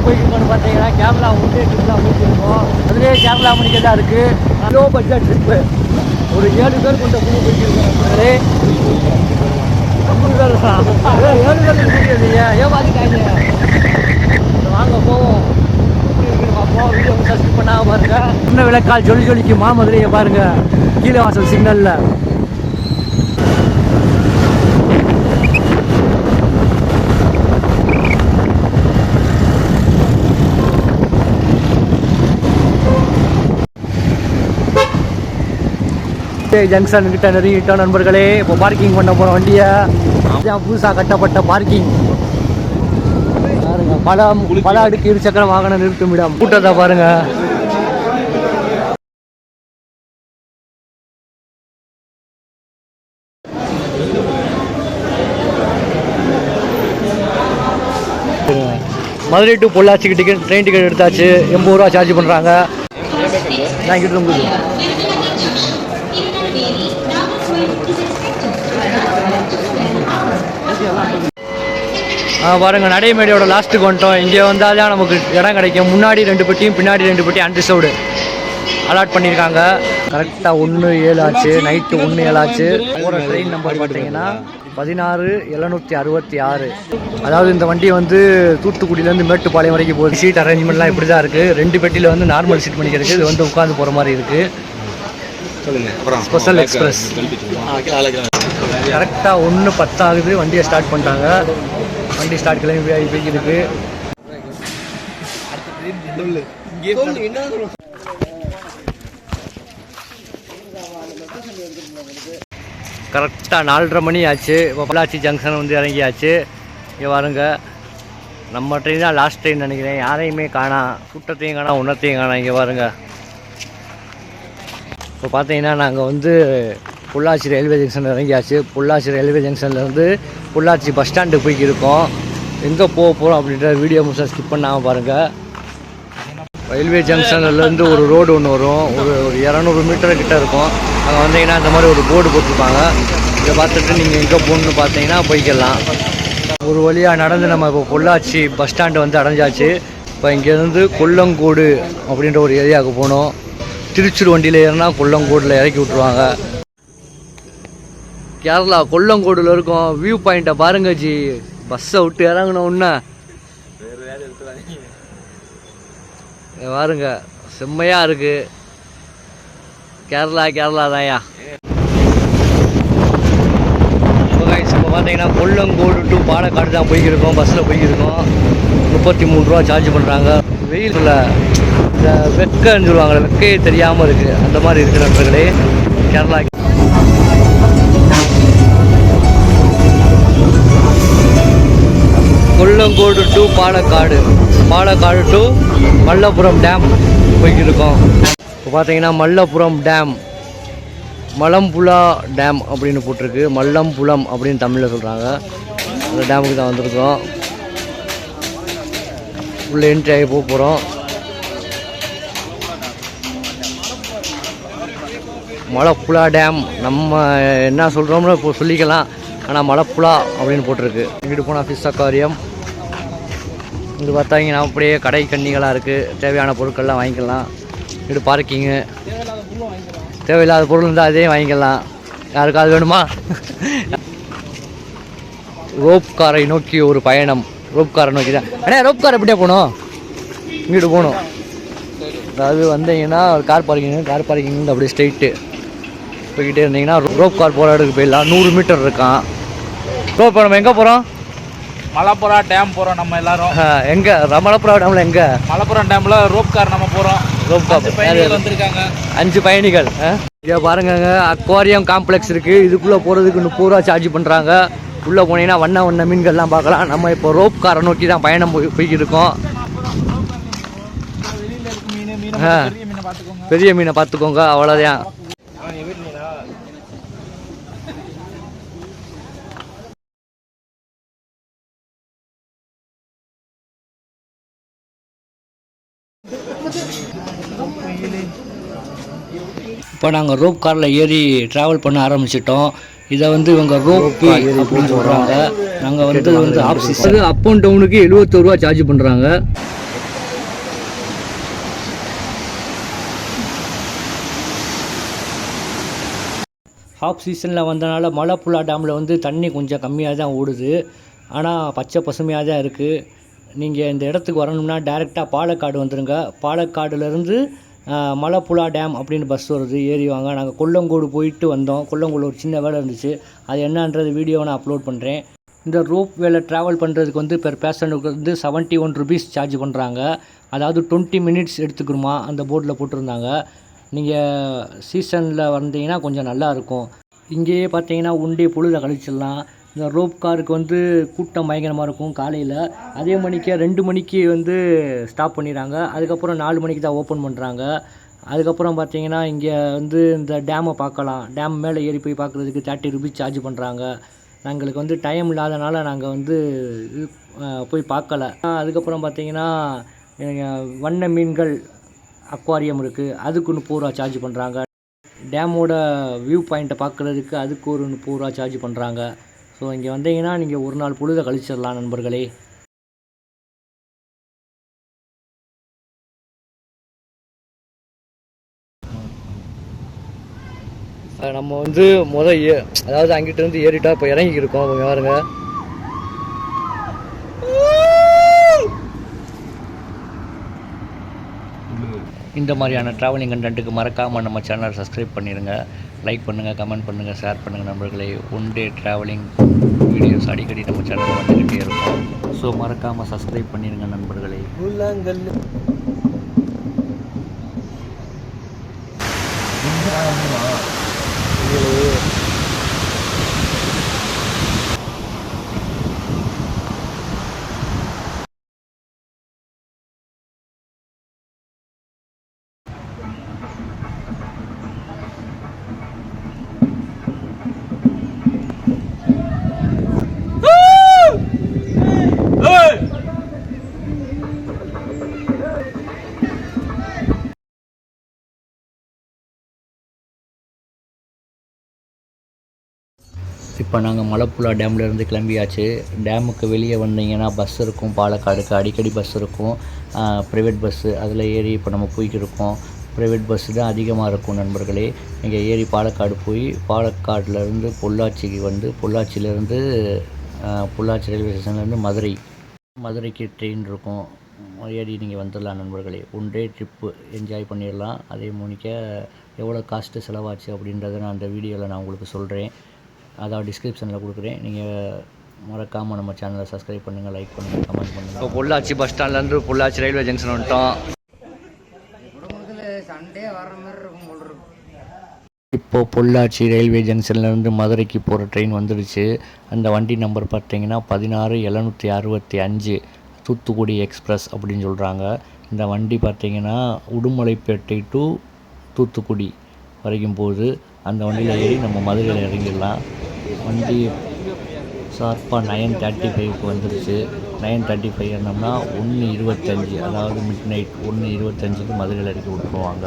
போய்க்கணும்னு பார்த்தீங்கன்னா கேரளா ஒன்றே ட்ரிப்லாம் போய்க்கிருக்கோம். அதுலேயே கேரளா மணிக்கெல்லாம் இருக்குது. லோ பட்ஜெட் ட்ரிப்பு ஒரு 7 பேர் கொண்ட குழு போய்க்கிருக்கோம். நம்மளே 7 பேர் முடியலையே ஏமாத்திட்டாங்க. வாங்க போவோம். எப்படி இருக்குன்னு பார்ப்போம். வீடியோ சப்ஸ்கிரைப் பண்ணாமல் பாருங்க. சின்ன விளக்கால் ஜொலிக்கு மாமதுரையை பாருங்க. கீழே வாசல் சிக்னலில் ஜங்ஷன் கிட்ட நெருங்கிட்டோம் நண்பர்களே. இப்போ பார்க்கிங் பண்ண போகிறோம் வண்டியை. புதுசாக கட்டப்பட்ட பார்க்கிங் பாருங்க. பல அடுக்கு இருசக்கர வாகனம் நிறுத்தும் இடம். கூட்டத்தை பாருங்க. மதுரை டு பொள்ளாச்சிக்கு டிக்கெட் ட்ரெயின் டிக்கெட் எடுத்தாச்சு. 80 ரூபா சார்ஜ் பண்ணுறாங்க. நான் கிட்ட ரொம்ப பாருங்க. நடைமேடையோட லாஸ்ட்டுக்கு வந்துட்டோம். இங்கே வந்தாலும் நமக்கு இடம் கிடைக்கும். முன்னாடி 2 பெட்டியும் பின்னாடி 2 பெட்டியும் அன்ரிசர்வ்டு அலாட் பண்ணியிருக்காங்க. கரெக்டாக 1:07 ஆச்சு. நைட்டு 1:07 ஆச்சு. போகிற ட்ரெயின் நம்பர் பார்த்தீங்கன்னா 16766. அதாவது இந்த வண்டி வந்து தூத்துக்குடியிலேருந்து மேட்டுப்பாளையம் வரைக்கும் போகுது. சீட் அரேஞ்ச்மெண்ட்லாம் இப்படி தான் இருக்குது. 2 பெட்டியில் வந்து நார்மல் சீட் பண்ணிக்கிறது. இது வந்து உட்காந்து போகிற மாதிரி இருக்குது. Special express. கரெக்டாக 1:10 ஆகுது. வண்டியை ஸ்டார்ட் பண்ணிட்டாங்க. வண்டி ஸ்டார்ட் கிளம்பி போய்க்கு. கரெக்டாக 4:30 மணி ஆச்சு. இப்போ பொள்ளாச்சி ஜங்ஷன் வந்து இறங்கியாச்சு. இங்கே பாருங்க. நம்ம ட்ரெயின் தான் லாஸ்ட் ட்ரெயின் நினைக்கிறேன். யாரையுமே காணாம். கூட்டத்தையும் காணாம், உன்னத்தையும் காணாம். இங்கே பாருங்க. இப்போ பார்த்தீங்கன்னா நாங்கள் வந்து பொள்ளாச்சி ரயில்வே ஜங்ஷன் இறங்கியாச்சு. பொள்ளாச்சி ரயில்வே ஜங்ஷன்லேருந்து பொள்ளாச்சி பஸ் ஸ்டாண்டுக்கு போய்க்கிருக்கோம். எங்கே போக போகிறோம் அப்படின்ற வீடியோ முழுசாக ஸ்கிப் பண்ணாமல் பாருங்கள். ரயில்வே ஜங்ஷன்லேருந்து ஒரு ரோடு ஒன்று வரும். ஒரு 200 மீட்டர் கிட்ட இருக்கும். அங்கே வந்தீங்கன்னா இந்த மாதிரி ஒரு போர்டு போட்டிருப்பாங்க. இதை பார்த்துட்டு நீங்கள் எங்கே போகணுன்னு பார்த்தீங்கன்னா போய்க்கலாம். ஒரு வழியாக நடந்து நம்ம இப்போ பொள்ளாச்சி பஸ் ஸ்டாண்டு வந்து அடைஞ்சாச்சு. இப்போ இங்கேருந்து கொல்லங்கோடு அப்படின்ற ஒரு ஏரியாவுக்கு போகணும். திருச்சூர் வண்டியில் ஏறினா கொல்லங்கோடில் இறக்கி விட்ருவாங்க. கேரளா கொல்லங்கோடில் இருக்கும். வியூ பாயிண்ட்டை பாருங்க ஜி. பஸ்ஸை விட்டு இறங்கினோன்னா பாருங்க. செம்மையாக இருக்குது. கேரளா தான்யா. இப்போ பார்த்தீங்கன்னா கொல்லங்கோடு டு பாலக்காடு தான் போய்க்கிருக்கோம். பஸ்ஸில் போய்க்கிருக்கோம். 33 ரூபா சார்ஜ் பண்ணுறாங்க. வெயிலில் இந்த வெக்கைன்னு சொல்லுவாங்களே, வெக்கையே தெரியாமல் இருக்குது. அந்த மாதிரி இருக்கிற நண்பர்களே Kerala. Kollengode to Palakkad to Mallapuram dam போய்க்கிருக்கோம். இப்போ பார்த்தீங்கன்னா மல்லபுரம் டேம், மலம்புழா டேம் அப்படின்னு போட்டிருக்கு. மல்லம்புலம் அப்படின்னு தமிழில் சொல்கிறாங்க. அந்த டேமுக்கு தான் வந்திருக்கோம். உள்ளே என்ட்ரி ஆகி போக போகிறோம். மலப்புழா டேம் நம்ம என்ன சொல்கிறோம்னு இப்போ சொல்லிக்கலாம். ஆனால் மலப்புழா அப்படின்னு போட்டிருக்கு. இங்கிட்டு போனால் ஃபிஷ் அக்வாரியம். இங்கே பார்த்தாங்கன்னா அப்படியே கடை கன்னிகளாக இருக்குது. தேவையான பொருட்கள்லாம் வாங்கிக்கலாம். இங்கிட்டு பார்க்கிங்கு. தேவையில்லாத பொருள் இருந்தால் அதையும் வாங்கிக்கலாம். யாருக்காவது வேணுமா? ரோப் காரை நோக்கி ஒரு பயணம். ரோப் காரை நோக்கி தான். அண்ணே ரோப் கார் எப்படியே போகணும்? இங்கிட்டு போகணும். அதாவது வந்தீங்கன்னா கார் பார்க்கிங் அப்படியே ஸ்ட்ரெயிட்டு போய்கிட்டே இருந்தீங்கன்னா ரோப் கார் போகிற இடத்துக்கு போயிடலாம். 100 மீட்டர் இருக்கான். இப்போ நம்ம எங்கே போகிறோம்? மலப்புறா டேம் போகிறோம் நம்ம எல்லாரும். எங்கே? மலப்புறா டேமில் எங்கே? மலப்புரம் டேமில் ரோப் கார் நம்ம போகிறோம். ரோப் கார் பயணிகள் வந்திருக்காங்க. 5 பயணிகள். இங்கே பாருங்க. அக்வாரியம் காம்ப்ளெக்ஸ் இருக்குது. இதுக்குள்ளே போகிறதுக்கு 30 ரூபா சார்ஜ் பண்ணுறாங்க. உள்ளே போனீங்கன்னா வண்ண மீன்கள்லாம் பார்க்கலாம். நம்ம இப்போ ரோப் காரை நோக்கி தான் பயணம் போய்கிட்டு இருக்கோம். பெரிய மீனை பார்த்துக்கோங்க. அவ்வளோதான். இப்போ நாங்கள் ரோப் காரில் ஏறி ட்ராவல் பண்ண ஆரம்பிச்சிட்டோம். இதை வந்து இவங்க ரோப்பு அப்படின்னு சொல்கிறாங்க. நாங்கள் வந்து ஆப்ஷன் அப் அண்ட் டவுனுக்கு 71 ரூபா சார்ஜ் பண்ணுறாங்க. ஹாஃப் சீசனில் வந்தனால மலைப்புழா டேமில் வந்து தண்ணி கொஞ்சம் கம்மியாக தான் ஓடுது. ஆனால் பச்சை பசுமையாக தான் இருக்குது. நீங்கள் இந்த இடத்துக்கு வரணும்னா டேரெக்டாக பாலக்காடு வந்துடுங்க. பாலக்காடுலேருந்து மலைப்புழா டேம் அப்படின்னு பஸ் வருது, ஏறி வாங்க. நாங்கள் கொல்லங்கோடு போயிட்டு வந்தோம். கொல்லங்கோடு ஒரு சின்ன வேலை இருந்துச்சு, அது என்னன்றது வீடியோவை நான் அப்லோட் பண்ணுறேன். இந்த ரோப் வேலை ட்ராவல் பண்ணுறதுக்கு வந்து பெர் பேசனுக்கு வந்து 71 rupees சார்ஜ் பண்ணுறாங்க. அதாவது 20 minutes எடுத்துக்கணுமா, அந்த போர்டில் போட்டிருந்தாங்க. நீங்கள் சீசனில் வந்தீங்கன்னா கொஞ்சம் நல்லாயிருக்கும். இங்கேயே பார்த்தீங்கன்னா உண்டே பொழுதை கழிச்சிடலாம். இந்த ரோப் காருக்கு வந்து கூட்டம் பயங்கரமாக இருக்கும் காலையில். அதே மணிக்கே 2 மணிக்கு வந்து ஸ்டாப் பண்ணிடுறாங்க. அதுக்கப்புறம் 4 மணிக்கு தான் ஓப்பன் பண்ணுறாங்க. அதுக்கப்புறம் பார்த்தீங்கன்னா இங்கே வந்து இந்த டேமை பார்க்கலாம். டேம் மேலே ஏறி போய் பார்க்குறதுக்கு 30 rupees சார்ஜ் பண்ணுறாங்க. எங்களுக்கு வந்து டைம் இல்லாதனால நாங்கள் வந்து போய் பார்க்கல. அதுக்கப்புறம் பார்த்தீங்கன்னா வண்ண மீன்கள் அக்வாரியம் இருக்குது, அதுக்கு 30 ரூபா சார்ஜ் பண்ணுறாங்க. டேமோட வியூ பாயிண்ட்டை பார்க்குறதுக்கு அதுக்கு ஒரு 30 ரூபா சார்ஜ் பண்ணுறாங்க. ஸோ இங்கே வந்தீங்கன்னா நீங்கள் ஒரு நாள் பொழுதை கழிச்சிடலாம் நண்பர்களே. நம்ம வந்து அதாவது அங்கிட்ட இருந்து ஏறிட்டா இப்போ இறங்கி இருக்கோம். அவங்க பாருங்க, இந்த மாதிரியான ட்ராவலிங் கண்டென்ட்டுக்கு மறக்காமல் நம்ம சேனலை சப்ஸ்கிரைப் பண்ணிடுங்க. லைக் பண்ணுங்கள், கமெண்ட் பண்ணுங்கள், ஷேர் பண்ணுங்கள் நண்பர்களே. ஒன் டே ட்ராவலிங் வீடியோஸ் அடிக்கடி நம்ம சேனலில் வந்துக்கிட்டே இருக்கும். ஸோ மறக்காமல் சப்ஸ்கிரைப் பண்ணிடுங்க நண்பர்களே. இப்போ நாங்கள் மலைப்புழா டேம்லேருந்து கிளம்பியாச்சு. டேமுக்கு வெளியே வந்தீங்கன்னா பஸ் இருக்கும், பாலக்காடுக்கு அடிக்கடி பஸ் இருக்கும், ப்ரைவேட் பஸ்ஸு. அதில் ஏறி இப்போ நம்ம போய்க்கிருக்கோம். ப்ரைவேட் பஸ்ஸு தான் அதிகமாக இருக்கும் நண்பர்களே. இங்கே ஏறி பாலக்காடு போய் பாலக்காடுலேருந்து பொள்ளாச்சிக்கு வந்து பொள்ளாச்சியிலேருந்து பொள்ளாச்சி ரயில்வே ஸ்டேஷன்லேருந்து மதுரைக்கு ட்ரெயின் இருக்கும், ஏறி நீங்கள் வந்துடலாம் நண்பர்களே. ஒன் டே ட்ரிப்பு என்ஜாய் பண்ணிடலாம். அதே மணிக்க எவ்வளோ காஸ்ட்டு செலவாச்சு அப்படின்றத நான் அந்த வீடியோவில் நான் உங்களுக்கு சொல்கிறேன். அதாவது டிஸ்கிரிப்ஷனில் கொடுக்குறேன். நீங்கள் மறக்காமல் நம்ம சேனலை சப்ஸ்கிரைப் பண்ணுங்கள், லைக் பண்ணுங்கள், கமெண்ட் பண்ணுங்கள். இப்போ பொள்ளாச்சி பஸ் ஸ்டாண்ட்லேருந்து பொள்ளாச்சி ரயில்வே ஜங்ஷன் வந்துட்டோம். இப்போ பொள்ளாச்சி ரயில்வே ஜங்ஷன்லேருந்து மதுரைக்கு போகிற ட்ரெயின் வந்துடுச்சு. அந்த வண்டி நம்பர் பார்த்தீங்கன்னா 16765 தூத்துக்குடி எக்ஸ்பிரஸ் அப்படின்னு சொல்கிறாங்க. இந்த வண்டி பார்த்தீங்கன்னா உடுமலைப்பேட்டை டு தூத்துக்குடி வரைக்கும் போகுது. அந்த வண்டியில் ஏறி நம்ம மதுரையில் இறங்கிடலாம். வண்டி ஷார்ப்பாக 9:35 வந்துடுச்சு. 9:35 ஏறினோம்னா 1:25, அதாவது மிட் நைட் 1:25 மதுரையில் இறக்கி விட்டுருவாங்க.